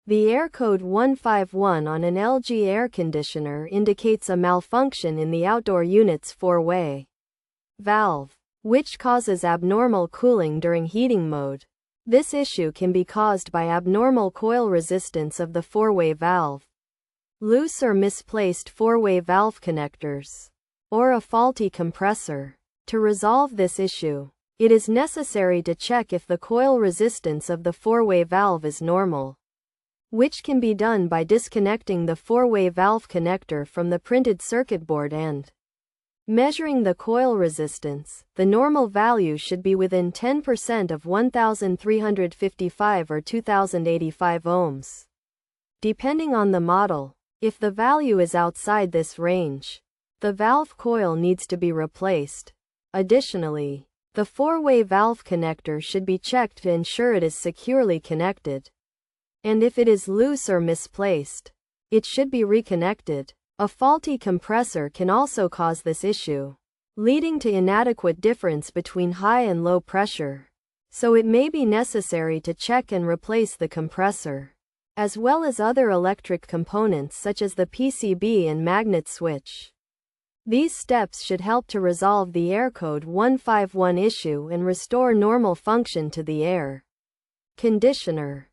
The error code 151 on an LG air conditioner indicates a malfunction in the outdoor unit's four-way valve, which causes abnormal cooling during heating mode. This issue can be caused by abnormal coil resistance of the four-way valve, loose or misplaced four-way valve connectors, or a faulty compressor. To resolve this issue, it is necessary to check if the coil resistance of the four-way valve is normal, which can be done by disconnecting the four-way valve connector from the printed circuit board and measuring the coil resistance. The normal value should be within 10% of 1355 or 2085 ohms, depending on the model. If the value is outside this range, the valve coil needs to be replaced. Additionally, the four-way valve connector should be checked to ensure it is securely connected, and if it is loose or misplaced, it should be reconnected. A faulty compressor can also cause this issue, leading to inadequate difference between high and low pressure, so it may be necessary to check and replace the compressor, as well as other electric components such as the PCB and magnet switch. These steps should help to resolve the error code 151 issue and restore normal function to the air conditioner.